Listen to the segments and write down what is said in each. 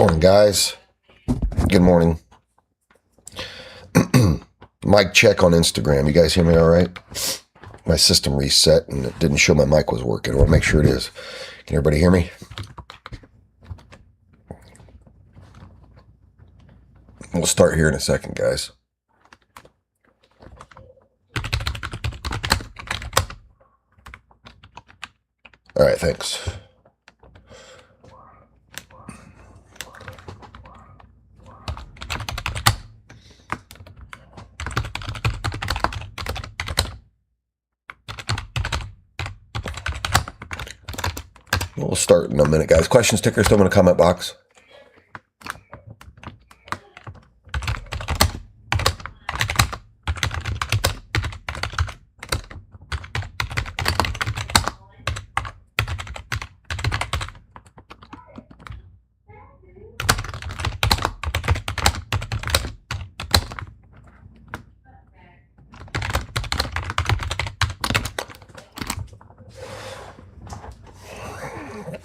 Morning, guys. Good morning. Mic check on Instagram. You guys hear me all right? My system reset and it didn't show my mic was working. I want to make sure it is. Can everybody hear me? We'll start here in a second, guys. All right, thanks. We'll start in a minute, guys. Questions, stickers, throw them in the comment box.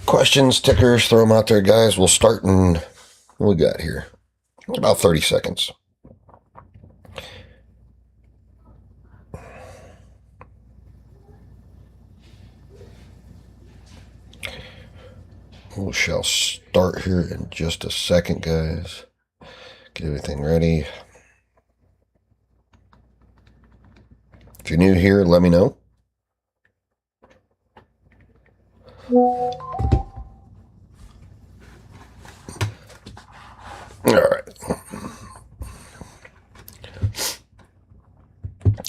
Questions, stickers, throw them out there, guys. We'll start in, what we got here? About 30 seconds. We shall start here in just a second, guys. Get everything ready. If you're new here, let me know.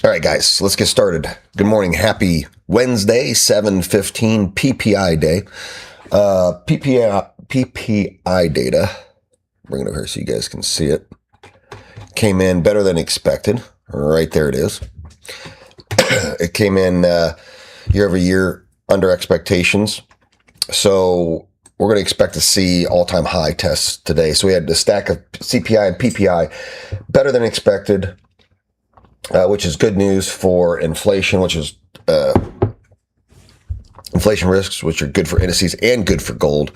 All right, guys, let's get started. Good morning. Happy Wednesday, 7/15 PPI day. PPI data, bring it over here so you guys can see it. Came in better than expected. Right there it is. It came in year over year under expectations. So we're going to expect to see all-time high tests today. So we had a stack of CPI and PPI better than expected. Which is good news for inflation, which is inflation risks, which are good for indices and good for gold.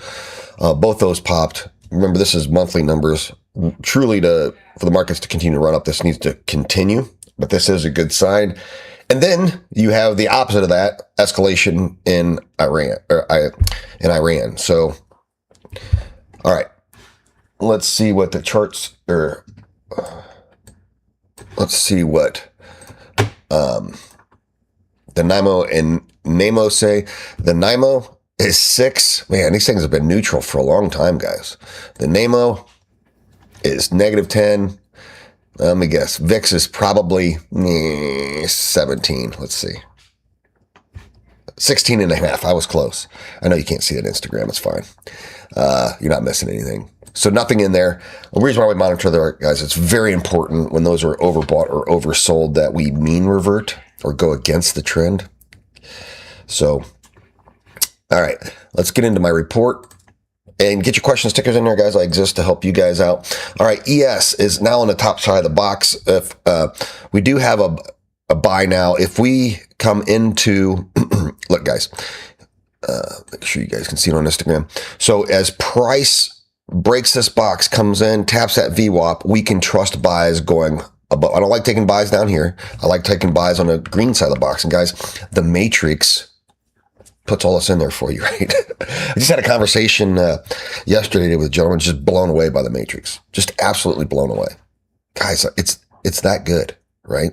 Both those popped. Remember, this is monthly numbers. Truly, for the markets to continue to run up, this needs to continue, but this is a good sign. And then you have the opposite of that, escalation in Iran. So, all right, let's see what the charts are. Let's see what the NIMO and NAMO say. The NIMO is 6. Man, these things have been neutral for a long time, guys. The NAMO is -10. Let me guess. VIX is probably 17. Let's see. 16.5. I was close. I know you can't see it on Instagram. It's fine. You're not missing anything. So nothing in there. The reason why we monitor there, guys, it's very important when those are overbought or oversold that we mean revert or go against the trend. So, all right, let's get into my report and get your question stickers in there, guys. I exist to help you guys out. All right, ES is now on the top side of the box. If we do have a buy now, if we come into, look, guys, make sure you guys can see it on Instagram. So as price breaks this box, comes in, taps that VWAP, we can trust buys going above. I don't like taking buys down here. I like taking buys on the green side of the box. And guys, the matrix puts all this in there for you, right? I just had a conversation yesterday with a gentleman just blown away by the matrix. Just absolutely blown away. Guys, it's that good, right?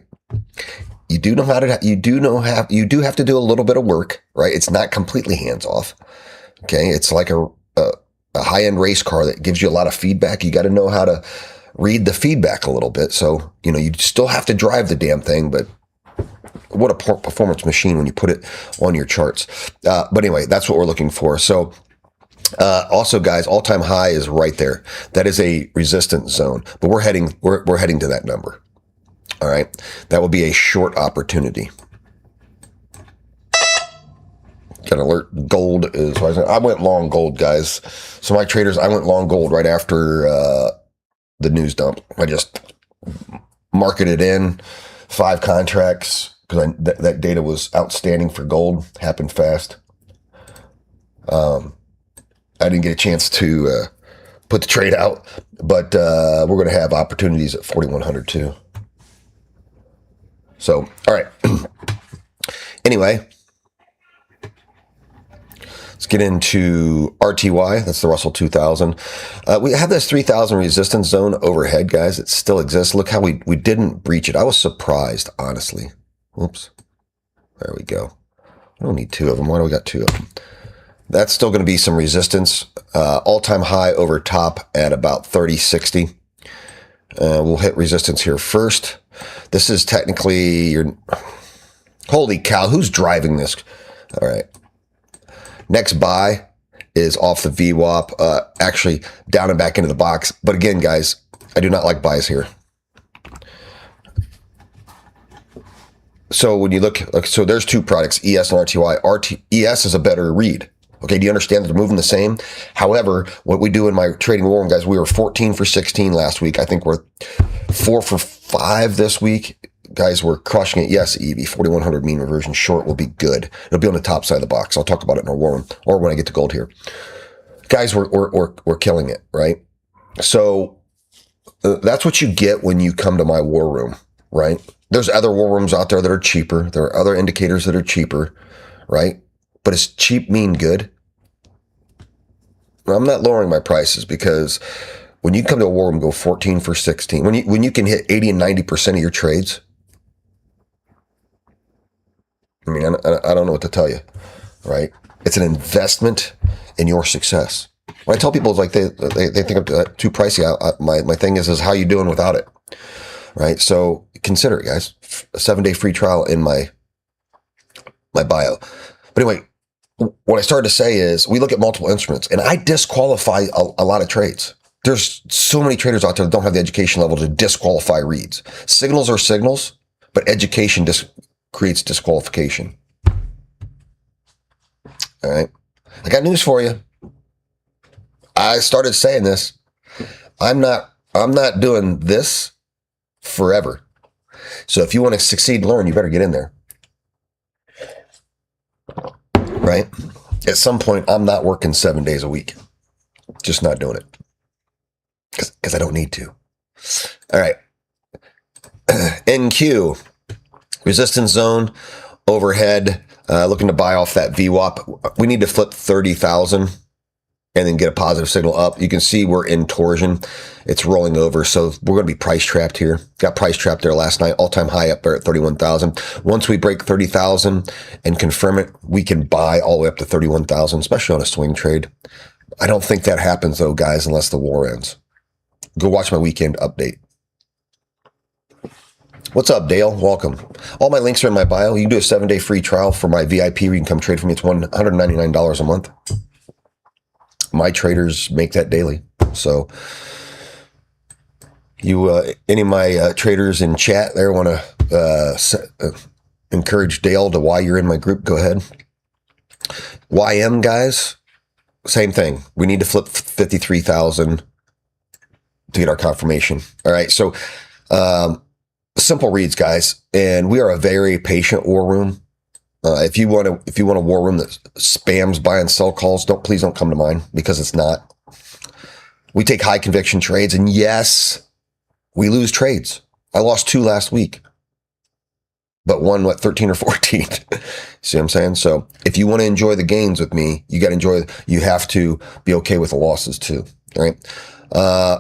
You do know how to, you do have to do a little bit of work, right? It's not completely hands off. Okay. It's like a high-end race car that gives you a lot of feedback. You got to know how to read the feedback a little bit. So, you still have to drive the damn thing, but what a performance machine when you put it on your charts. But anyway, that's what we're looking for. So, also, guys, all-time high is right there. That is a resistance zone, but we're heading to that number. All right. That will be a short opportunity. Got alert. Gold is, I went long gold, guys. So my traders, I went long gold right after the news dump. I just marketed in 5 contracts because that data was outstanding for gold. Happened fast. I didn't get a chance to put the trade out, but we're going to have opportunities at 4,100 too. So, all right. Anyway, let's get into RTY. That's the Russell 2000. We have this 3,000 resistance zone overhead, guys. It still exists. Look how we didn't breach it. I was surprised, honestly. Oops. There we go. I don't need two of them. Why do we got two of them? That's still going to be some resistance. All-time high over top at about 30.60. We'll hit resistance here first. This is technically your... Holy cow, who's driving this? All right. Next buy is off the VWAP, actually down and back into the box. But again, guys, I do not like buys here. So when you look, so there's two products, ES and RTY. ES is a better read. Okay, do you understand that they're moving the same? However, what we do in my trading war room, guys, we were 14 for 16 last week. I think we're 4 for 5 this week. Guys, we're crushing it. Yes, EV, 4,100 mean reversion short will be good. It'll be on the top side of the box. I'll talk about it in our war room or when I get to gold here. Guys, we're killing it, right? So that's what you get when you come to my war room, right? There's other war rooms out there that are cheaper. There are other indicators that are cheaper, right? But does cheap mean good? I'm not lowering my prices because when you come to a war room, go 14 for 16. When you can hit 80 and 90% of your trades, I mean, I don't know what to tell you, right? It's an investment in your success. When I tell people it's like they think I'm too pricey, my thing is how you doing without it, right? So consider it, guys. A 7-day free trial in my bio. But anyway, what I started to say is we look at multiple instruments, and I disqualify a lot of trades. There's so many traders out there that don't have the education level to disqualify reads. Signals are signals, but education creates disqualification. All right. I got news for you. I started saying this. I'm not doing this forever. So if you want to succeed and learn, you better get in there. Right? At some point, I'm not working 7 days a week. Just not doing it. Because I don't need to. All right. NQ. Resistance zone. Overhead. Looking to buy off that VWAP. We need to flip 30,000 and then get a positive signal up. You can see we're in torsion. It's rolling over. So we're going to be price trapped here. Got price trapped there last night. All-time high up there at 31,000. Once we break 30,000 and confirm it, we can buy all the way up to 31,000, especially on a swing trade. I don't think that happens, though, guys, unless the war ends. Go watch my weekend update. What's up, Dale? Welcome. All my links are in my bio. You can do a 7-day free trial for my VIP where you can come trade for me. It's $199 a month. My traders make that daily. So you, any of my traders in chat there want to encourage Dale to why you're in my group, go ahead. YM guys, same thing. We need to flip 53,000 to get our confirmation. All right. So, simple reads, guys, and we are a very patient war room. If you want a war room that spams buy and sell calls, please don't come to mine because it's not. We take high conviction trades, and yes, we lose trades. I lost 2 last week, but won 13 or 14. See what I'm saying? So if you want to enjoy the gains with me, you have to be okay with the losses too. All right.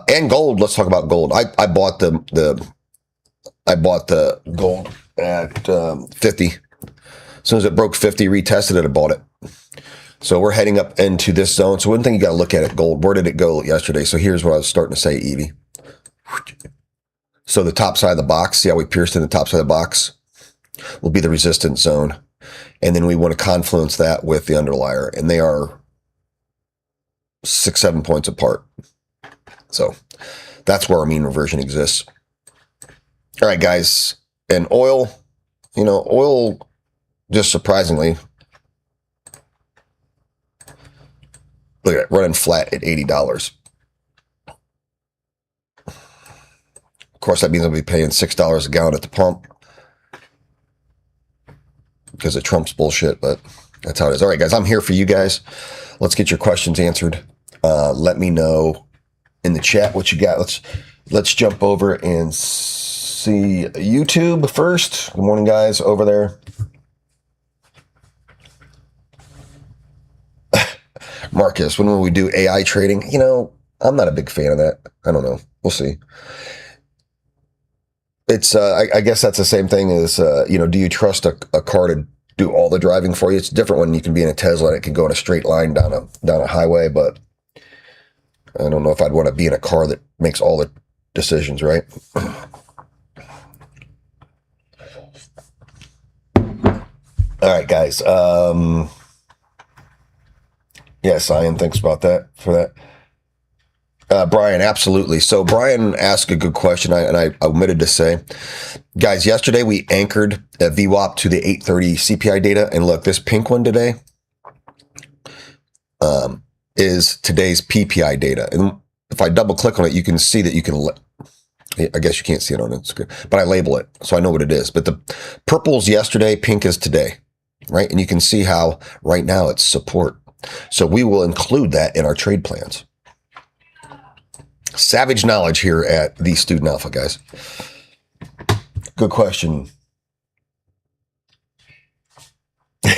And gold. Let's talk about gold. I bought the gold at 50. As soon as it broke 50, retested it, I bought it. So we're heading up into this zone. So one thing you got to look at it, gold. Where did it go yesterday? So here's what I was starting to say, Evie. So the top side of the box, see how we pierced in the top side of the box, will be the resistance zone. And then we want to confluence that with the underlier. And they are 6-7 points apart. So that's where our mean reversion exists. All right, guys. And oil, oil, just surprisingly, look at it, running flat at $80. Of course, that means I'll be paying $6 a gallon at the pump because of Trump's bullshit, but that's how it is. All right, guys, I'm here for you guys. Let's get your questions answered. Let me know in the chat what you got. Let's jump over and see YouTube first. Good morning, guys, over there. Marcus, when will we do AI trading? You know, I'm not a big fan of that. I don't know. We'll see. It's I guess that's the same thing as you know, do you trust a car to do all the driving for you? It's different when you can be in a Tesla and it can go in a straight line down a highway, but I don't know if I'd want to be in a car that makes all the decisions, right? All right, guys. Yes, Ian, thanks about that for that. Brian, absolutely. So Brian asked a good question, and I omitted to say, guys, yesterday we anchored a VWAP to the 830 CPI data, and look, this pink one today is today's PPI data. And if I double click on it, you can see that you can, I guess you can't see it on Instagram, but I label it so I know what it is. But the purple's yesterday, pink is today, right? And you can see how right now it's support. So we will include that in our trade plans. Savage knowledge here at the Student Alpha, guys. Good question.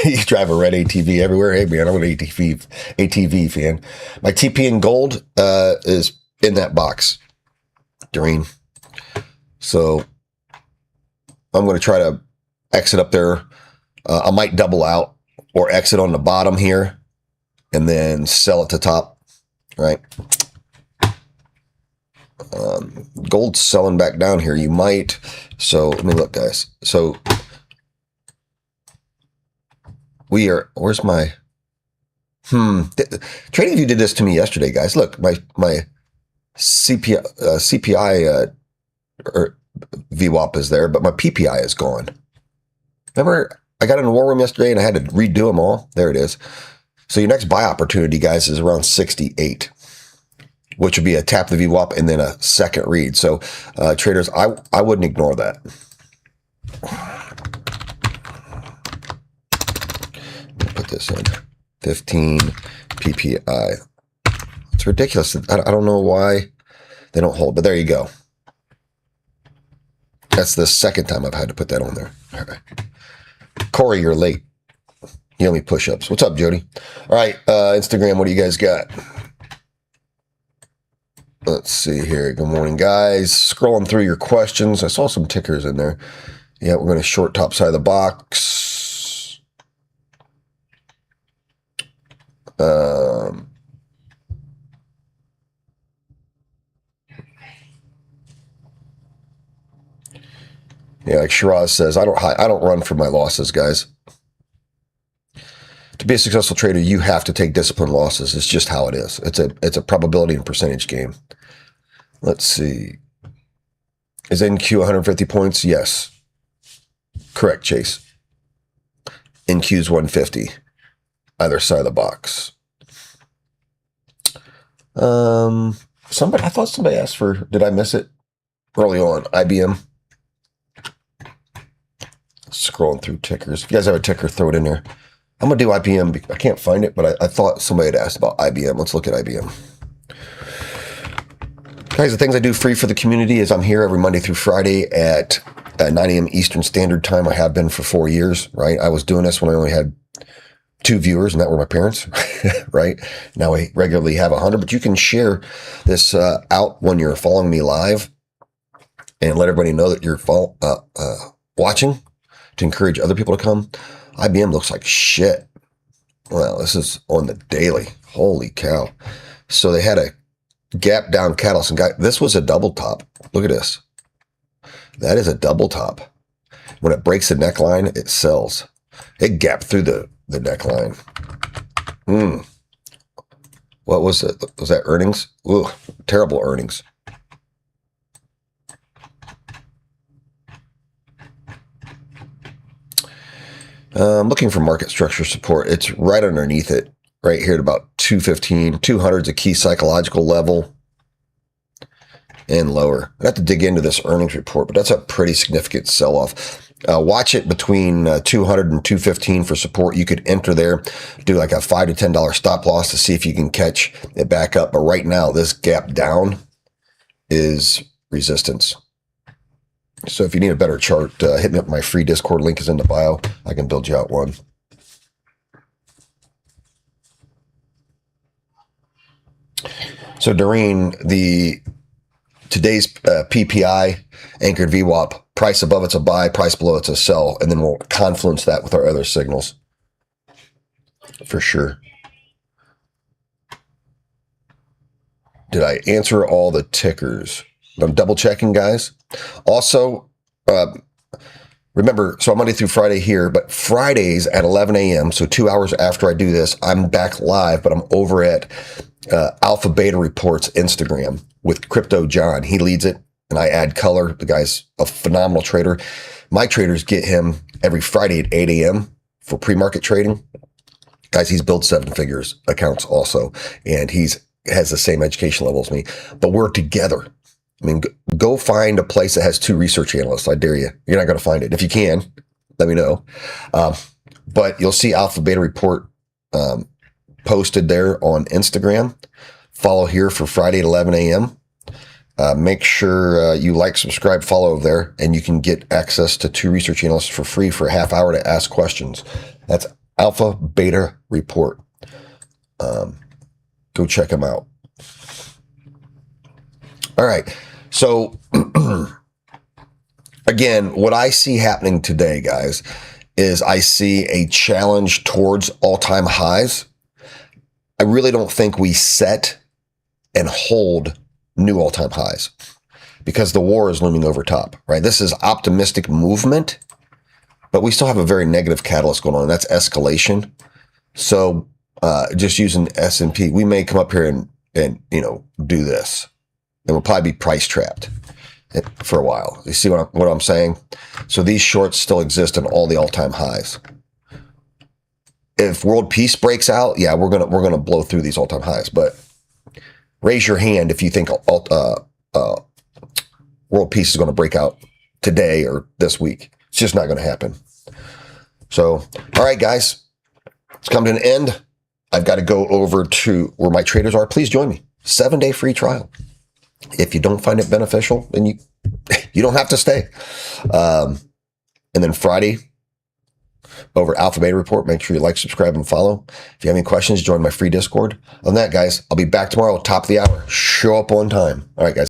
You drive a red ATV everywhere. Hey, man, I'm an ATV fan. My TP in gold is in that box, Doreen. So I'm going to try to exit up there. I might double out or exit on the bottom here and then sell at the top, right? Gold's selling back down here. You might. So let me look, guys. So we are, where's my, TradingView did this to me yesterday, guys. Look, my CPI or VWAP is there, but my PPI is gone. Remember, I got in the war room yesterday and I had to redo them all. There it is. So your next buy opportunity, guys, is around 68, which would be a tap the VWAP and then a second read. So traders, I wouldn't ignore that. Put this in 15 PPI. It's ridiculous. I don't know why they don't hold, but there you go. That's the second time I've had to put that on there. All right. Corey, you're late. You owe me push-ups. What's up, Jody? All right, Instagram, what do you guys got? Let's see here. Good morning, guys. Scrolling through your questions. I saw some tickers in there. Yeah, we're going to short top side of the box. Yeah, like Shiraz says, I don't run from my losses, guys. To be a successful trader, you have to take disciplined losses. It's just how it is. It's a probability and percentage game. Let's see. Is NQ 150 points? Yes. Correct, Chase. NQ's 150. Either side of the box. I thought somebody asked for, did I miss it? Early on, IBM. Scrolling through tickers. If you guys have a ticker, throw it in there. I'm going to do IBM. I can't find it, but I thought somebody had asked about IBM. Let's look at IBM. Guys, the things I do free for the community is I'm here every Monday through Friday at 9 a.m. Eastern Standard Time. I have been for 4 years, right? I was doing this when I only had 2 viewers, and that were my parents, right? Now I regularly have 100, but you can share this out when you're following me live and let everybody know that you're watching to encourage other people to come. IBM looks like shit. Well, this is on the daily. Holy cow. So they had a gap down catalyst. And this was a double top. Look at this. That is a double top. When it breaks the neckline, it sells. It gapped through the neckline. What was it? Was that earnings? Ooh, terrible earnings. I'm looking for market structure support. It's right underneath it, right here at about 215. 200 is a key psychological level and lower. I'd have to dig into this earnings report, but that's a pretty significant sell-off. Watch it between 200 and 215 for support. You could enter there, do like a $5 to $10 stop loss to see if you can catch it back up. But right now, this gap down is resistance. So if you need a better chart, hit me up. My free Discord link is in the bio. I can build you out one. So Doreen, today's PPI anchored VWAP, price above it's a buy, price below it's a sell, and then we'll confluence that with our other signals for sure. Did I answer all the tickers? I'm double checking, guys. Also, remember, so I'm Monday through Friday here, but Fridays at 11 a.m., so 2 hours after I do this, I'm back live, but I'm over at Alpha Beta Reports Instagram with Crypto John. He leads it, and I add color. The guy's a phenomenal trader. My traders get him every Friday at 8 a.m. for pre-market trading. Guys, he's built 7 figures accounts also, and has the same education level as me, but we're together. I mean, go find a place that has 2 research analysts. I dare you. You're not going to find it. If you can, let me know. But you'll see Alpha Beta Report posted there on Instagram. Follow here for Friday at 11 a.m. Make sure you like, subscribe, follow there, and you can get access to 2 research analysts for free for a half hour to ask questions. That's Alpha Beta Report. Go check them out. All right. So again, what I see happening today, guys, is I see a challenge towards all-time highs. I really don't think we set and hold new all-time highs because the war is looming over top, right? This is optimistic movement, but we still have a very negative catalyst going on. That's escalation. So just using S&P, we may come up here and do this, and we'll probably be price trapped for a while. You see what I'm saying? So these shorts still exist in all the all-time highs. If world peace breaks out, yeah, we're gonna blow through these all-time highs. But raise your hand if you think world peace is going to break out today or this week. It's just not going to happen. So, all right, guys, it's come to an end. I've got to go over to where my traders are. Please join me. 7-day free trial. If you don't find it beneficial, then you don't have to stay. And then Friday, over at Alpha Beta Report, make sure you like, subscribe, and follow. If you have any questions, join my free Discord. On that, guys, I'll be back tomorrow, top of the hour. Show up on time. All right, guys.